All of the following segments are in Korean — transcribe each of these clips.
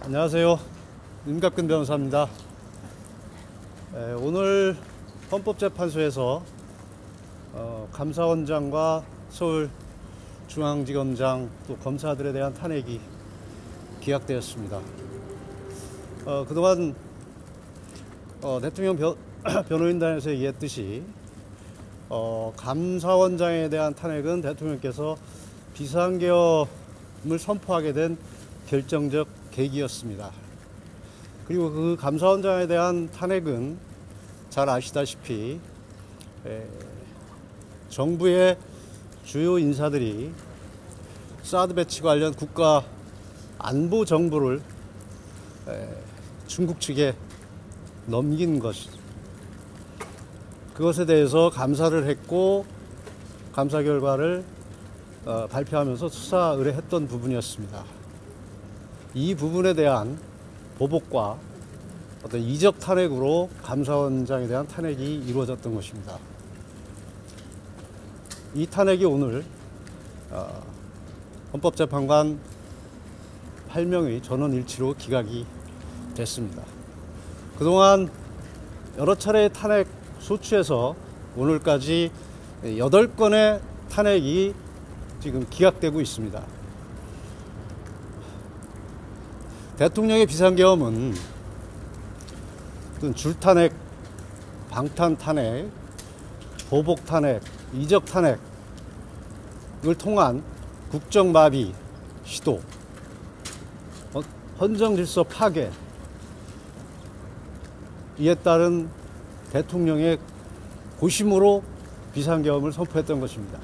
안녕하세요. 윤갑근 변호사입니다. 오늘 헌법재판소에서 감사원장과 서울중앙지검장 또 검사들에 대한 탄핵이 기각되었습니다. 그동안 대통령 변호인단에서 얘기했듯이 감사원장에 대한 탄핵은 대통령께서 비상계엄을 선포하게 된 결정적 계기였습니다. 그리고 그 감사원장에 대한 탄핵은 잘 아시다시피 정부의 주요 인사들이 사드 배치 관련 국가 안보 정보를 중국 측에 넘긴 그것에 대해서 감사를 했고 감사 결과를 발표하면서 수사 의뢰했던 부분이었습니다. 이 부분에 대한 보복과 어떤 이적 탄핵으로 감사원장에 대한 탄핵이 이루어졌던 것입니다. 이 탄핵이 오늘 헌법재판관 8명의 전원일치로 기각이 됐습니다. 그동안 여러 차례의 탄핵 소추에서 오늘까지 8건의 탄핵이 지금 기각되고 있습니다. 대통령의 비상계엄은 줄탄핵, 방탄탄핵, 보복탄핵, 이적탄핵을 통한 국정마비 시도, 헌정질서 파괴, 이에 따른 대통령의 고심으로 비상계엄을 선포했던 것입니다.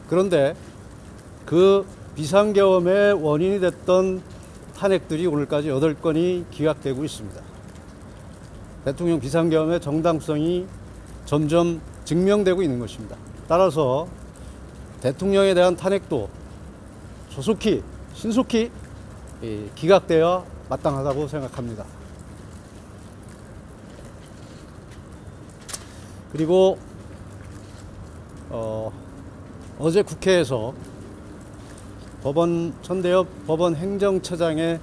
그런데 그 비상계엄의 원인이 됐던 탄핵들이 오늘까지 8건이 기각되고 있습니다. 대통령 비상계엄의 정당성이 점점 증명되고 있는 것입니다. 따라서 대통령에 대한 탄핵도 신속히 기각되어 마땅하다고 생각합니다. 그리고 어제 국회에서 천대엽 법원 행정처장의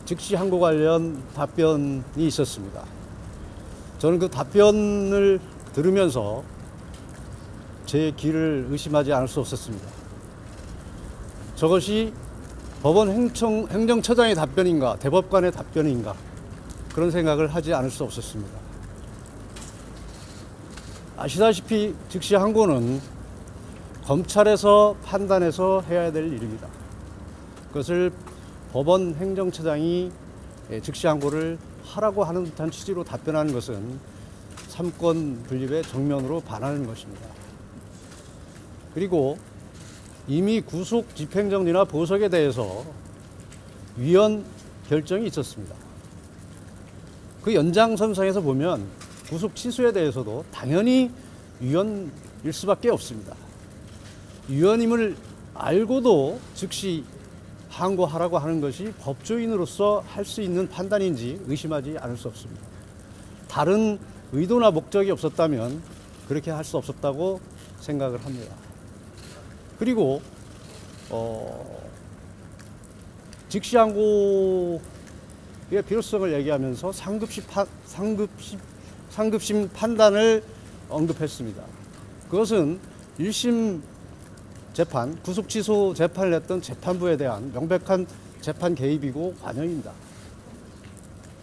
즉시 항고 관련 답변이 있었습니다. 저는 그 답변을 들으면서 제 귀를 의심하지 않을 수 없었습니다. 저것이 법원 행정처장의 답변인가, 대법관의 답변인가, 그런 생각을 하지 않을 수 없었습니다. 아시다시피 즉시 항고는 검찰에서 판단해서 해야 될 일입니다. 그것을 법원 행정처장이 즉시 항고를 하라고 하는 듯한 취지로 답변하는 것은 삼권 분립에 정면으로 반하는 것입니다. 그리고 이미 구속 집행정지나 보석에 대해서 위헌 결정이 있었습니다. 그 연장선상에서 보면 구속 취소에 대해서도 당연히 위헌일 수밖에 없습니다. 위헌임을 알고도 즉시 항고하라고 하는 것이 법조인으로서 할 수 있는 판단인지 의심하지 않을 수 없습니다. 다른 의도나 목적이 없었다면 그렇게 할 수 없었다고 생각을 합니다. 그리고 즉시 항고의 필요성을 얘기하면서 상급심 판단을 언급했습니다. 그것은 1심 재판, 구속취소 재판을 했던 재판부에 대한 명백한 재판 개입이고 관여입니다.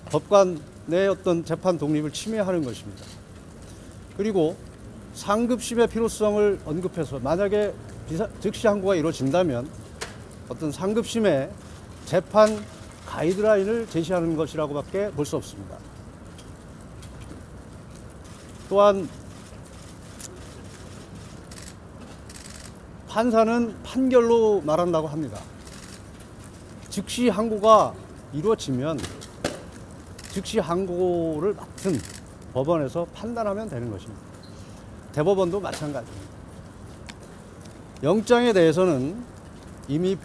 법관의 어떤 재판 독립을 침해하는 것입니다. 그리고 상급심의 필요성을 언급해서 만약에 즉시 항고가 이루어진다면 어떤 상급심의 재판 가이드라인을 제시하는 것이라고밖에 볼 수 없습니다. 또한 판사는 판결로 말한다고 합니다. 즉시 항고가 이루어지면 즉시 항고를 맡은 법원에서 판단하면 되는 것입니다. 대법원도 마찬가지입니다. 영장에 대해서는 이미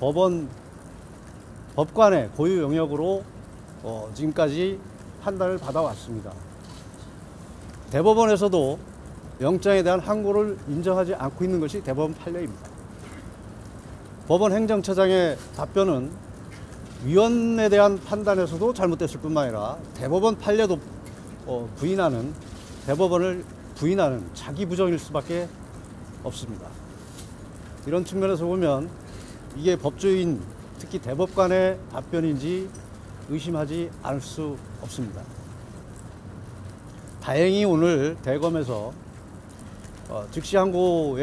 법관의 고유 영역으로 지금까지 판단을 받아왔습니다. 대법원에서도 영장에 대한 항고를 인정하지 않고 있는 것이 대법원 판례입니다. 법원 행정처장의 답변은 위원에 대한 판단에서도 잘못됐을 뿐만 아니라 대법원 판례도 대법원을 부인하는 자기 부정일 수밖에 없습니다. 이런 측면에서 보면 이게 법조인, 특히 대법관의 답변인지 의심하지 않을 수 없습니다. 다행히 오늘 대검에서 즉시항고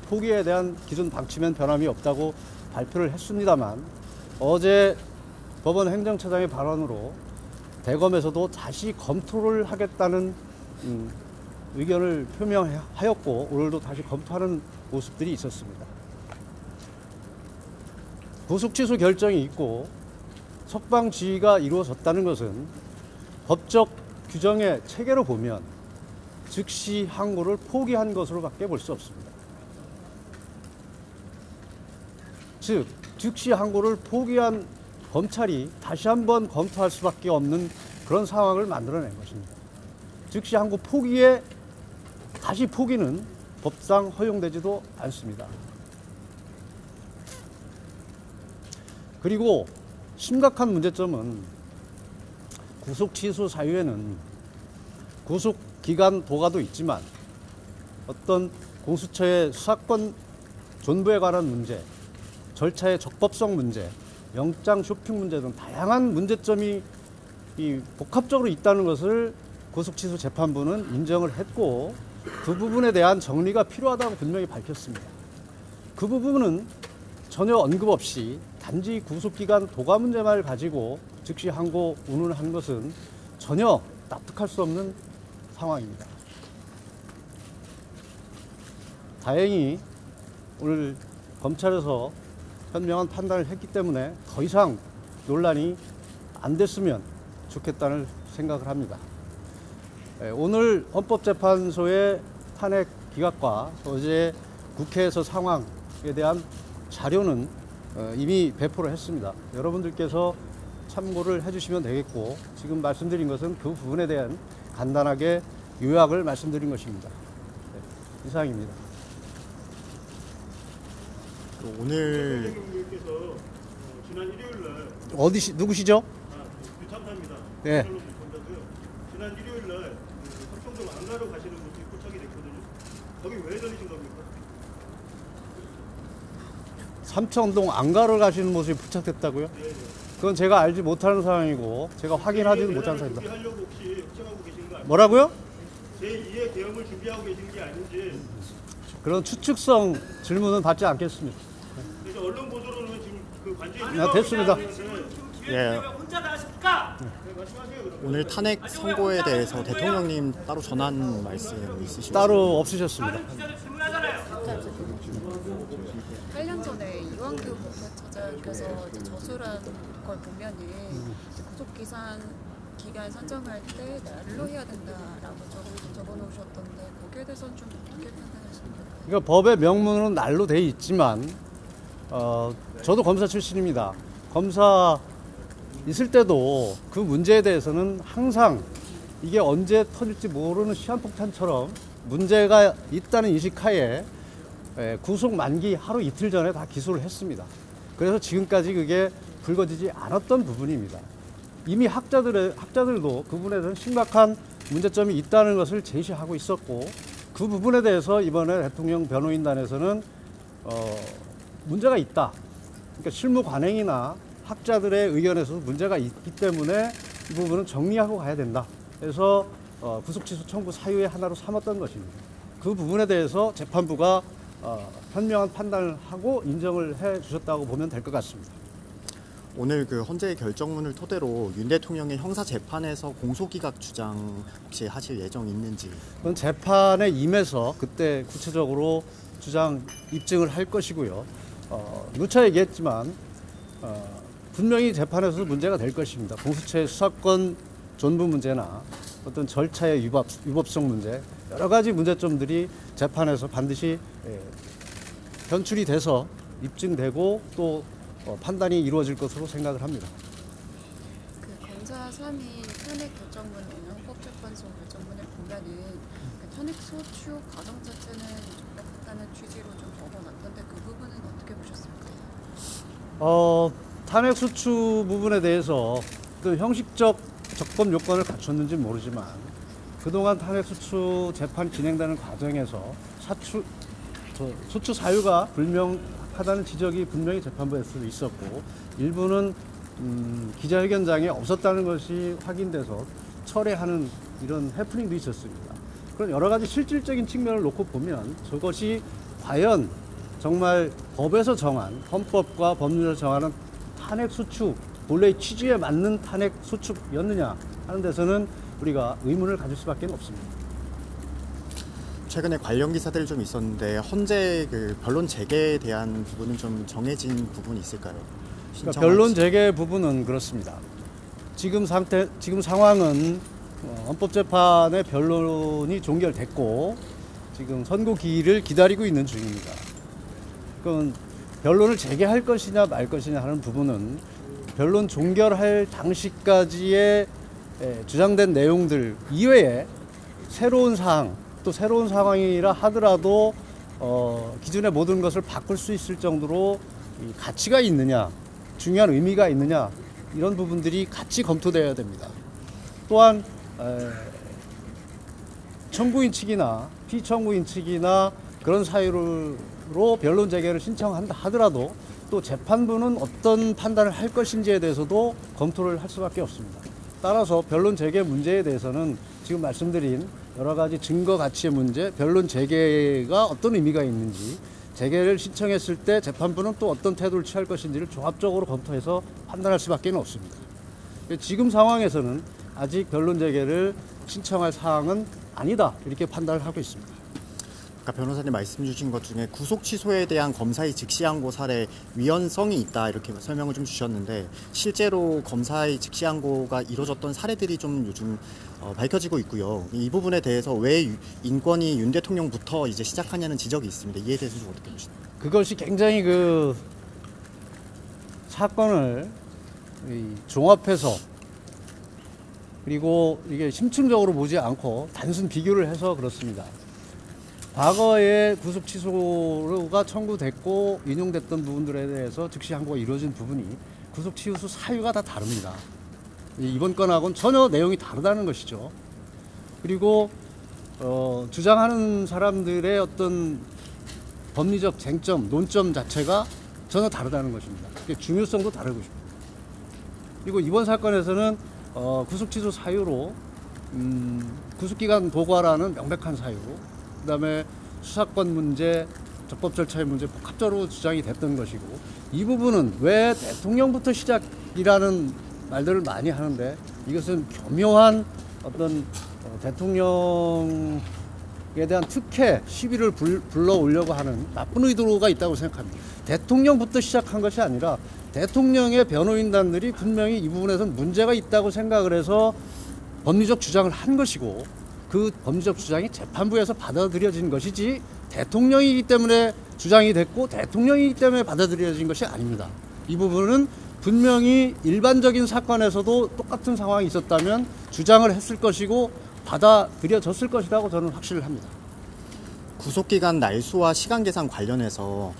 포기에 대한 기존 방침엔 변함이 없다고 발표를 했습니다만, 어제 법원 행정처장의 발언으로 대검에서도 다시 검토를 하겠다는 의견을 표명하였고, 오늘도 다시 검토하는 모습들이 있었습니다. 구속 취소 결정이 있고 석방 지휘가 이루어졌다는 것은 법적 규정의 체계로 보면 즉시 항고를 포기한 것으로밖에 볼 수 없습니다. 즉, 즉시 항고를 포기한 검찰이 다시 한번 검토할 수밖에 없는 그런 상황을 만들어낸 것입니다. 즉시 항고 포기에 다시 포기는 법상 허용되지도 않습니다. 그리고 심각한 문제점은 구속 취소 사유에는 구속 기간 도가도 있지만 어떤 공수처의 수사권 존부에 관한 문제, 절차의 적법성 문제, 영장 쇼핑 문제 등 다양한 문제점이 복합적으로 있다는 것을 구속취소 재판부는 인정을 했고, 그 부분에 대한 정리가 필요하다고 분명히 밝혔습니다. 그 부분은 전혀 언급 없이 단지 구속기간 도가 문제만 가지고 즉시 항고 운운한 것은 전혀 납득할 수 없는 상황입니다. 다행히 오늘 검찰에서 현명한 판단을 했기 때문에 더 이상 논란이 안 됐으면 좋겠다는 생각을 합니다. 오늘 헌법재판소의 탄핵 기각과 어제 국회에서 상황에 대한 자료는 이미 배포를 했습니다. 여러분들께서 참고를 해주시면 되겠고, 지금 말씀드린 것은 그 부분에 대한 간단하게 요약을 말씀드린 것입니다. 네, 이상입니다. 오늘 대통령님께서 지난 일요일 날 누구시죠? 유탐사입니다. 네. 지난 일요일 날 삼청동 안가로 가시는 모습이 포착이 됐거든요. 거기 왜 다니신 겁니까? 삼청동 안가를 가시는 모습이 포착됐다고요? 네. 그건 제가 알지 못하는 상황이고 제가 확인하지도 못한 상황입니다. 준비하려고 혹시 걱정하고 계신 거 아니에요? 뭐라고요? 제2의 계엄을 준비하고 계신 게 아닌지. 그런 추측성 질문은 받지 않겠습니다. 그래서 언론 보도로는 지금 그 관저에 됐습니다. 예, 혼자 나가십니까? 네, 말씀하세요. 그럼. 오늘 탄핵 선고에 대해서 대통령님 따로 전한 말씀 있으시죠? 따로 없으셨습니다. 8년 전에 이완규 법무처장께서 저술한 걸 보면은 구속기간 선정할 때 날로 해야 된다라고 적어놓으셨던데 거기에 대해서는 좀 어떻게 판단하십니까? 그러니까 법의 명문으로는 날로 돼 있지만 저도 검사 출신입니다. 검사 있을 때도 그 문제에 대해서는 항상 이게 언제 터질지 모르는 시한폭탄처럼 문제가 있다는 인식하에 구속 만기 하루 이틀 전에 다 기소를 했습니다. 그래서 지금까지 그게 불거지지 않았던 부분입니다. 이미 학자들도 그 부분에 대해서 심각한 문제점이 있다는 것을 제시하고 있었고, 그 부분에 대해서 이번에 대통령 변호인단에서는 문제가 있다. 그러니까 실무 관행이나 학자들의 의견에서도 문제가 있기 때문에 이 부분은 정리하고 가야 된다. 그래서 구속취소 청구 사유의 하나로 삼았던 것입니다. 그 부분에 대해서 재판부가 현명한 판단을 하고 인정을 해 주셨다고 보면 될 것 같습니다. 오늘 그 헌재의 결정문을 토대로 윤 대통령의 형사 재판에서 공소기각 주장 혹시 하실 예정 있는지? 그건 재판에 임해서 그때 구체적으로 주장 입증을 할 것이고요. 누차 얘기했지만 분명히 재판에서 문제가 될 것입니다. 공수처의 수사권 존부 문제나 어떤 절차의 위법성 문제, 여러 가지 문제점들이 재판에서 반드시 현출이 돼서 입증되고 또 판단이 이루어질 것으로 생각을 합니다. 그 검사 3인 탄핵 결정문에는 헌법재판소 결정문을 보면은 그 탄핵 소추 과정 자체는 적법하다는 취지로 좀 적어놨던데 그 부분은 어떻게 보셨을까요? 탄핵 수추 부분에 대해서 또 형식적 적법 요건을 갖췄는지 모르지만 그동안 탄핵 수추 재판 진행되는 과정에서 수추 사유가 불명하다는 지적이 분명히 재판부에서도 있었고 일부는 기자회견장에 없었다는 것이 확인돼서 철회하는 이런 해프닝도 있었습니다. 그런 여러 가지 실질적인 측면을 놓고 보면 저것이 과연 정말 법에서 정한 헌법과 법률에서 정하는 탄핵 수축 본래의 취지에 맞는 탄핵 수축이었느냐 하는 데서는 우리가 의문을 가질 수밖에 없습니다. 최근에 관련 기사들이 좀 있었는데 헌재 그 변론 재개에 대한 부분은 좀 정해진 부분이 있을까요? 그러니까 변론 재개 부분은 그렇습니다. 지금 상황은 헌법재판의 변론이 종결됐고 지금 선고기일을 기다리고 있는 중입니다. 그건 변론을 재개할 것이냐 말 것이냐 하는 부분은 변론 종결할 당시까지의 주장된 내용들 이외에 새로운 사항 또 새로운 상황이라 하더라도 기존의 모든 것을 바꿀 수 있을 정도로 가치가 있느냐 중요한 의미가 있느냐 이런 부분들이 같이 검토되어야 됩니다. 또한 청구인 측이나 피청구인 측이나 그런 사유로 변론 재개를 신청한다 하더라도 또 재판부는 어떤 판단을 할 것인지에 대해서도 검토를 할 수밖에 없습니다. 따라서 변론 재개 문제에 대해서는 지금 말씀드린 여러 가지 증거 가치의 문제, 변론 재개가 어떤 의미가 있는지, 재개를 신청했을 때 재판부는 또 어떤 태도를 취할 것인지를 종합적으로 검토해서 판단할 수밖에 없습니다. 지금 상황에서는 아직 변론 재개를 신청할 사항은 아니다 이렇게 판단을 하고 있습니다. 아까 변호사님 말씀 주신 것 중에 구속 취소에 대한 검사의 즉시항고 사례 위헌성이 있다 이렇게 설명을 좀 주셨는데 실제로 검사의 즉시항고가 이루어졌던 사례들이 좀 요즘 밝혀지고 있고요. 이 부분에 대해서 왜 인권위 윤 대통령부터 이제 시작하냐는 지적이 있습니다. 이에 대해서 좀 어떻게 보시나요? 그것이 굉장히 그 사건을 종합해서 그리고 이게 심층적으로 보지 않고 단순 비교를 해서 그렇습니다. 과거에 구속 취소가 청구됐고 인용됐던 부분들에 대해서 즉시 항고가 이루어진 부분이 구속 취소 사유가 다 다릅니다. 이번 건하고는 전혀 내용이 다르다는 것이죠. 그리고 주장하는 사람들의 어떤 법리적 쟁점, 논점 자체가 전혀 다르다는 것입니다. 중요성도 다르고 싶습니다. 그리고 이번 사건에서는 구속 취소 사유로 구속기간 도과라는 명백한 사유, 그다음에 수사권 문제, 적법 절차의 문제 복합적으로 주장이 됐던 것이고 이 부분은 왜 대통령부터 시작이라는 말들을 많이 하는데 이것은 교묘한 어떤 대통령에 대한 특혜 시비를 불러오려고 하는 나쁜 의도가 있다고 생각합니다. 대통령부터 시작한 것이 아니라 대통령의 변호인단들이 분명히 이 부분에서는 문제가 있다고 생각을 해서 법리적 주장을 한 것이고 그 법리적 주장이 재판부에서 받아들여진 것이지 대통령이기 때문에 주장이 됐고 대통령이기 때문에 받아들여진 것이 아닙니다. 이 부분은 분명히 일반적인 사건에서도 똑같은 상황이 있었다면 주장을 했을 것이고 받아들여졌을 것이라고 저는 확신을 합니다. 구속기간 날수와 시간 계산 관련해서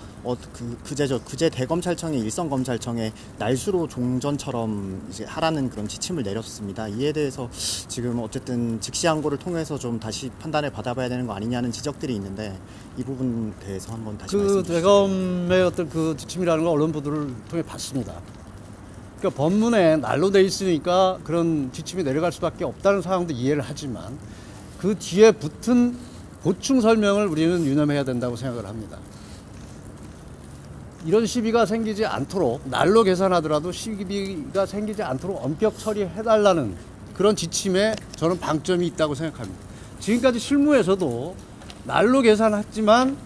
그제 대검찰청이 일선검찰청에 날수로 종전처럼 이제 하라는 그런 지침을 내렸습니다. 이에 대해서 지금 어쨌든 즉시항고를 통해서 좀 다시 판단을 받아봐야 되는 거 아니냐는 지적들이 있는데 이 부분에 대해서 한번 다시 말씀해 주시죠. 대검의 어떤 그 지침이라는 걸 언론 보도를 통해 봤습니다. 그러니까 법문에 날로 돼 있으니까 그런 지침이 내려갈 수밖에 없다는 상황도 이해를 하지만 그 뒤에 붙은 보충 설명을 우리는 유념해야 된다고 생각을 합니다. 이런 시비가 생기지 않도록 날로 계산하더라도 시비가 생기지 않도록 엄격 처리해달라는 그런 지침에 저는 방점이 있다고 생각합니다. 지금까지 실무에서도 날로 계산했지만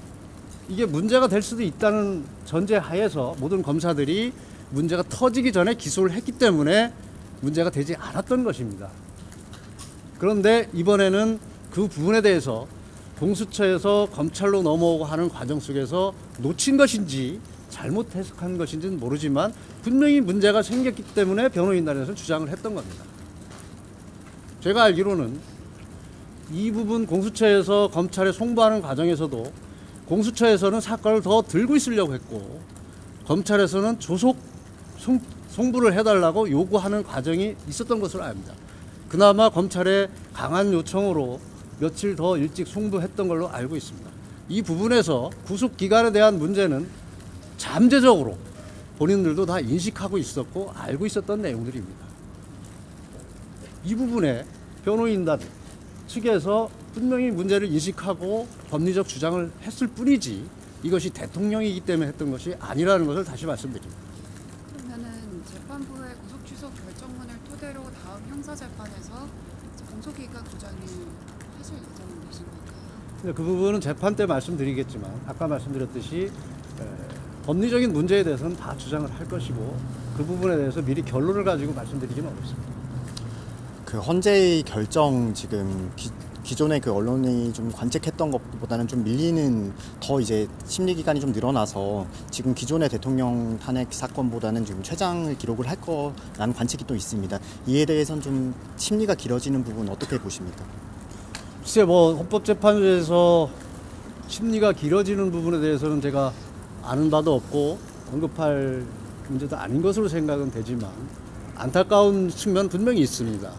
이게 문제가 될 수도 있다는 전제 하에서 모든 검사들이 문제가 터지기 전에 기소를 했기 때문에 문제가 되지 않았던 것입니다. 그런데 이번에는 그 부분에 대해서 공수처에서 검찰로 넘어오고 하는 과정 속에서 놓친 것인지 잘못 해석한 것인지는 모르지만 분명히 문제가 생겼기 때문에 변호인단에서 주장을 했던 겁니다. 제가 알기로는 이 부분 공수처에서 검찰에 송부하는 과정에서도 공수처에서는 사건을 더 들고 있으려고 했고 검찰에서는 조속 송부를 해달라고 요구하는 과정이 있었던 것으로 압니다. 그나마 검찰의 강한 요청으로 며칠 더 일찍 송부했던 걸로 알고 있습니다. 이 부분에서 구속 기간에 대한 문제는 잠재적으로 본인들도 다 인식하고 있었고 알고 있었던 내용들입니다. 이 부분에 변호인단 측에서 분명히 문제를 인식하고 법리적 주장을 했을 뿐이지 이것이 대통령이기 때문에 했던 것이 아니라는 것을 다시 말씀드립니다. 그러면은 재판부의 구속 취소 결정문을 토대로 다음 형사 재판에서 공소기각 주장을 하실 예정이신 건가요? 그 부분은 재판 때 말씀드리겠지만 아까 말씀드렸듯이 법리적인 문제에 대해서는 다 주장을 할 것이고 그 부분에 대해서 미리 결론을 가지고 말씀드리기는 어렵습니다. 그 헌재의 결정 지금 기존의 그 언론이 좀 관측했던 것보다는 좀 밀리는 더 이제 심리 기간이 좀 늘어나서 지금 기존의 대통령 탄핵 사건보다는 지금 최장을 기록을 할 거라는 관측이 또 있습니다. 이에 대해서는 좀 심리가 길어지는 부분 어떻게 보십니까? 글쎄 뭐 헌법재판소에서 심리가 길어지는 부분에 대해서는 제가 아는 바도 없고 언급할 문제도 아닌 것으로 생각은 되지만 안타까운 측면 분명히 있습니다.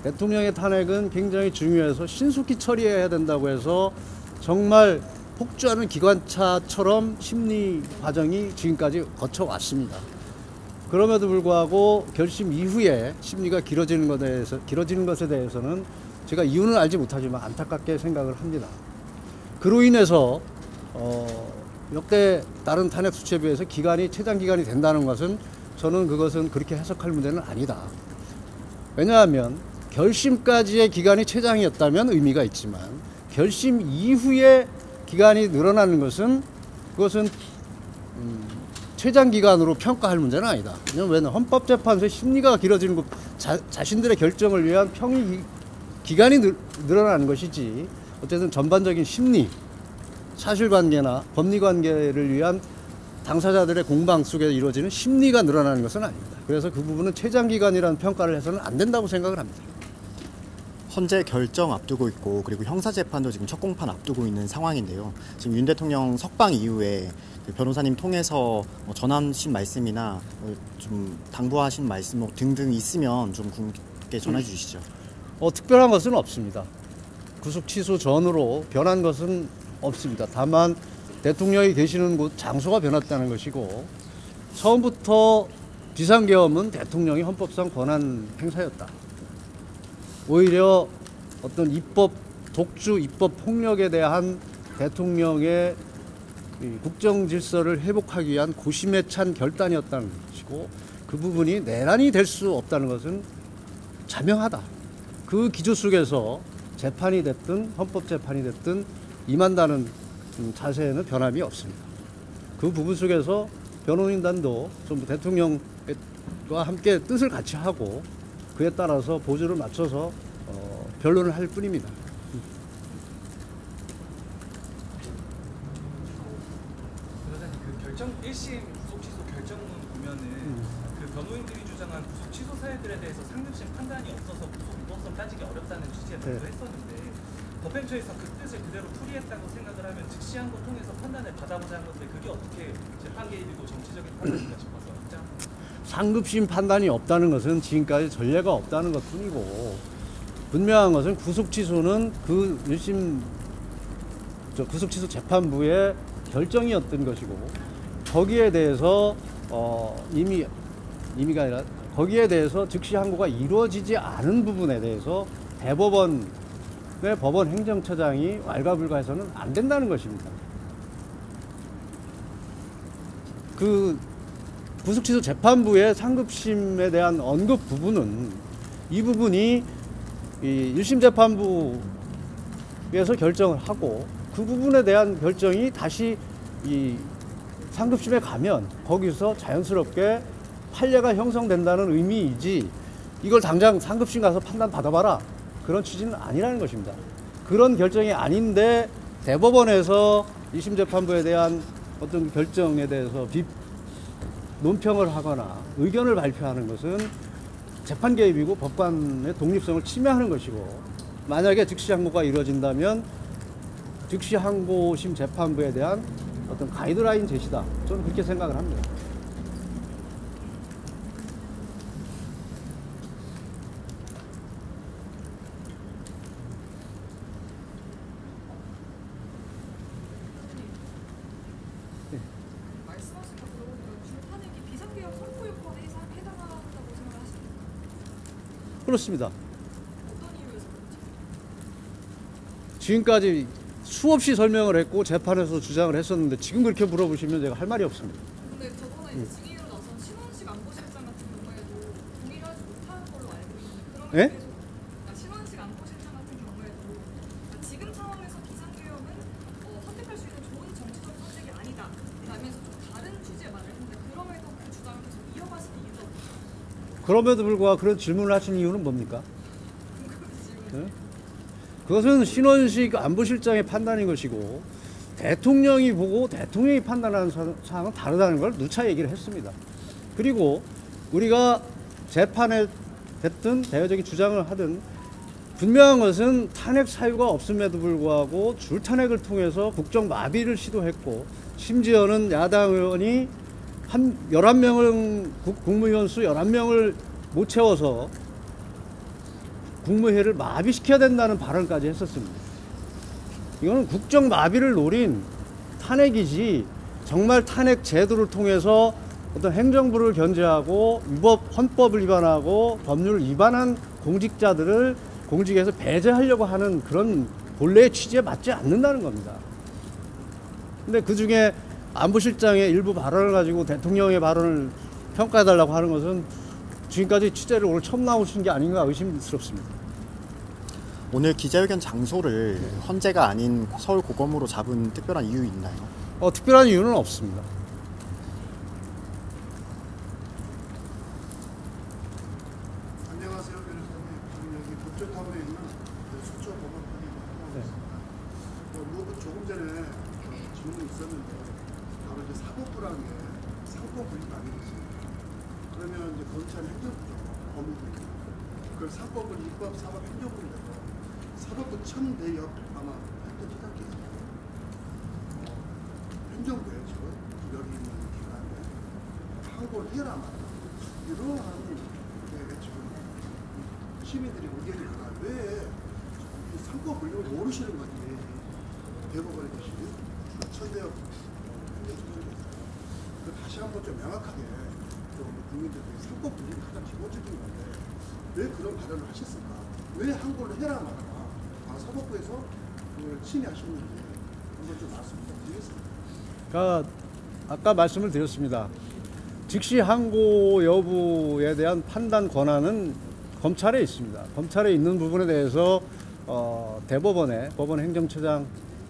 대통령의 탄핵은 굉장히 중요해서 신속히 처리해야 된다고 해서 정말 폭주하는 기관차처럼 심리 과정이 지금까지 거쳐왔습니다. 그럼에도 불구하고 결심 이후에 심리가 길어지는 것에 대해서는 제가 이유는 알지 못하지만 안타깝게 생각을 합니다. 그로 인해서 역대 다른 탄핵 수치에 비해서 기간이 최장 기간이 된다는 것은 저는 그것은 그렇게 해석할 문제는 아니다. 왜냐하면 결심까지의 기간이 최장이었다면 의미가 있지만 결심 이후에 기간이 늘어나는 것은 그것은 최장 기간으로 평가할 문제는 아니다. 왜냐하면 헌법재판소의 심리가 길어지는 것 자신들의 결정을 위한 기간이 늘어나는 것이지 어쨌든 전반적인 심리, 사실관계나 법리관계를 위한 당사자들의 공방 속에 이루어지는 심리가 늘어나는 것은 아닙니다. 그래서 그 부분은 최장기간이라는 평가를 해서는 안 된다고 생각을 합니다. 헌재 결정 앞두고 있고 그리고 형사재판도 지금 첫 공판 앞두고 있는 상황인데요. 지금 윤 대통령 석방 이후에 그 변호사님 통해서 전하신 말씀이나 좀 당부하신 말씀 등등 있으면 좀 분께 전해 주시죠. 특별한 것은 없습니다. 구속 취소 전으로 변한 것은 없습니다. 다만 대통령이 계시는 곳 장소가 변했다는 것이고 처음부터 비상계엄은 대통령이 헌법상 권한 행사였다. 오히려 어떤 독주 입법 폭력에 대한 대통령의 국정 질서를 회복하기 위한 고심에 찬 결단이었다는 것이고 그 부분이 내란이 될 수 없다는 것은 자명하다. 그 기조 속에서 재판이 됐든 헌법재판이 됐든 임한다는 자세에는 변함이 없습니다. 그 부분 속에서 변호인단도 좀 대통령과 함께 뜻을 같이 하고 그에 따라서 보조를 맞춰서 변론을 할 뿐입니다. 변호사님 그 결정 1심 구속 취소 결정문 보면은 그 변호인들이 주장한 구속 취소 사유들에 대해서 상급심 판단이 없어서 구속 유법성 따지기 어렵다는 취지의 말도 했었는데 법행처에서 그 뜻을 그대로 풀이했다고 생각을 하면 즉시항고 통해서 판단을 받아보자 한 건데 그게 어떻게 재판 개입이고 정치적인 판단인가 싶어서 상급심 판단이 없다는 것은 지금까지 전례가 없다는 것뿐이고 분명한 것은 구속 취소는 그 1심 구속 취소 재판부의 결정이었던 것이고 거기에 대해서 이미가 아니라 거기에 대해서 즉시 항고가 이루어지지 않은 부분에 대해서 대법원의 법원 행정처장이 왈가불가해서는 안 된다는 것입니다. 그 구속취소 재판부의 상급심에 대한 언급 부분은 이 부분이 이 1심 재판부에서 결정을 하고 그 부분에 대한 결정이 다시 이 상급심에 가면 거기서 자연스럽게 판례가 형성된다는 의미이지 이걸 당장 상급심 가서 판단 받아봐라 그런 취지는 아니라는 것입니다. 그런 결정이 아닌데 대법원에서 1심 재판부에 대한 어떤 결정에 대해서 논평을 하거나 의견을 발표하는 것은 재판 개입이고 법관의 독립성을 침해하는 것이고 만약에 즉시 항고가 이루어진다면 즉시 항고심 재판부에 대한 어떤 가이드라인 제시다. 저는 그렇게 생각을 합니다. 그렇습니다. 지금까지 수없이 설명을 했고 재판에서 주장을 했었는데 지금 그렇게 물어보시면 제가 할 말이 없습니다. 근데 저번에 이제 증인으로 나선 신원식 안보실장 같은 경우에도 동의를 하지 못한 걸로 알고 있는데 그러면 예? 계속 신원식 안보실장 같은 경우에도 지금 상황에서 비상계엄은 선택할 수 있는 좋은 정치적 선택이 아니다 라면서 좀 다른 취지의 말을 했는데 그럼에도 그 주장을 계속 이어가시는 이유가 없나요? 그럼에도 불구하고 그런 질문을 하신 이유는 뭡니까? 네? 그것은 신원식 안보실장의 판단인 것이고 대통령이 보고 대통령이 판단하는 사항은 다르다는 걸 누차 얘기를 했습니다. 그리고 우리가 재판에 됐든 대외적인 주장을 하든 분명한 것은 탄핵 사유가 없음에도 불구하고 줄탄핵을 통해서 국정 마비를 시도했고 심지어는 야당 의원이 한 11명을 국무위원 수 11명을 못 채워서 국무회의를 마비시켜야 된다는 발언까지 했었습니다. 이거는 국정 마비를 노린 탄핵이지 정말 탄핵 제도를 통해서 어떤 행정부를 견제하고 헌법을 위반하고 법률을 위반한 공직자들을 공직에서 배제하려고 하는 그런 본래의 취지에 맞지 않는다는 겁니다. 근데 그 중에 안보실장의 일부 발언을 가지고 대통령의 발언을 평가해달라고 하는 것은 지금까지 취재를 오늘 처음 나오신 게 아닌가 의심스럽습니다. 오늘 기자회견 장소를 헌재가 아닌 서울고검으로 잡은 특별한 이유 있나요? 특별한 이유는 없습니다. 안녕하세요, 변호사님. 저는 여기 법조타운에 있는 수초법원판입니다. 조금 전에 질문이 있었는데 바로 이제 사법부라는 게 상법 분리가 아니겠습니까? 그러면 이제 검찰 행정부죠, 법무부. 그걸 사법을 입법, 사법, 행정부로 해서 사법부 첨대역 아마 했던 시각이에요. 행정부에 지금 여기 있는 기관에 항고를 해라 말이야. 이러한 지금 시민들이 의견이 많아. 왜 상법 분류를 모르시는 거지? 대법원에 계신 천대역 행정처장께서 다시 한번 좀 명확하게 좀 국민들에게 상법 분류가 가장 기본적인 건데 왜 그런 발언을 하셨을까? 왜 항고를 해라 말아라? 사법부에서 그걸 침해하셨는지 한번 좀 말씀 부탁드리겠습니다. 그러니까 아까 말씀을 드렸습니다. 즉시 항고 여부에 대한 판단 권한은 검찰에 있습니다. 검찰에 있는 부분에 대해서 대법원의 법원행정처장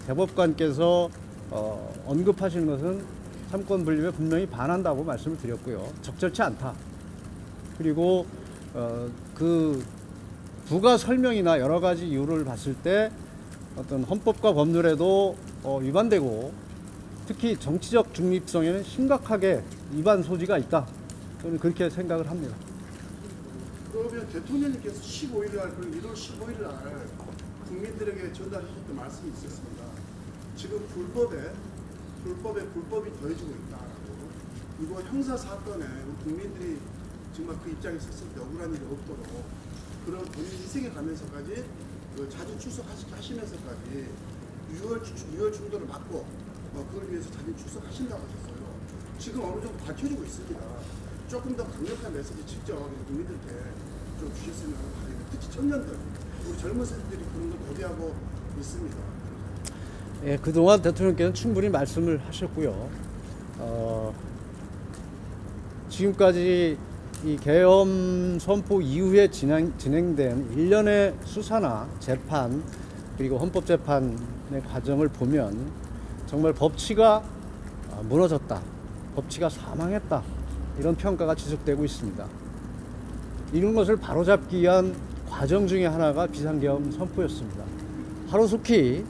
대법관께서 언급하시는 것은 삼권 분립에 분명히 반한다고 말씀을 드렸고요. 적절치 않다. 그리고 그 부가 설명이나 여러 가지 이유를 봤을 때 어떤 헌법과 법률에도 위반되고 특히 정치적 중립성에는 심각하게 위반 소지가 있다. 저는 그렇게 생각을 합니다. 그러면 대통령님께서 15일 날, 1월 15일 날 국민들에게 전달하셨던 말씀이 있었습니다. 지금 불법이 더해지고 있다라고. 이거 형사 사건에 국민들이 정말 그 입장에 섰을 때 억울한 일이 없도록 그런 본인 희생에 가면서까지 자진 출석하시면서까지 유혈 충돌을 막고 그걸 위해서 자진 출석하신다고 하셨어요. 지금 어느 정도 밝혀지고 있습니다. 조금 더 강력한 메시지 직접 국민들께 좀 주셨으면 바랍니다. 특히 청년들, 우리 젊은 세대들이 그런 걸 고대하고 있습니다. 예, 그동안 대통령께서는 충분히 말씀을 하셨고요. 지금까지 이 계엄 선포 이후에 진행된 일련의 수사나 재판 그리고 헌법재판의 과정을 보면 정말 법치가 무너졌다, 법치가 사망했다 이런 평가가 지속되고 있습니다. 이런 것을 바로잡기 위한 과정 중에 하나가 비상계엄 선포였습니다. 하루속히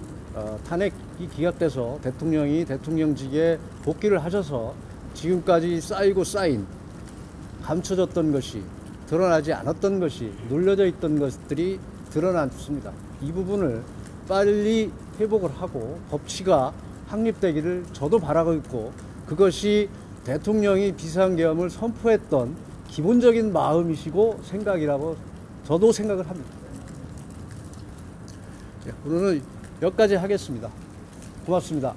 탄핵이 기각돼서 대통령이 대통령직에 복귀를 하셔서 지금까지 쌓이고 쌓인 감춰졌던 것이, 드러나지 않았던 것이, 눌려져 있던 것들이 드러났습니다. 이 부분을 빨리 회복을 하고 법치가 확립되기를 저도 바라고 있고, 그것이 대통령이 비상계엄을 선포했던 기본적인 마음이시고 생각이라고 저도 생각을 합니다. 오늘은 여기까지 하겠습니다. 고맙습니다.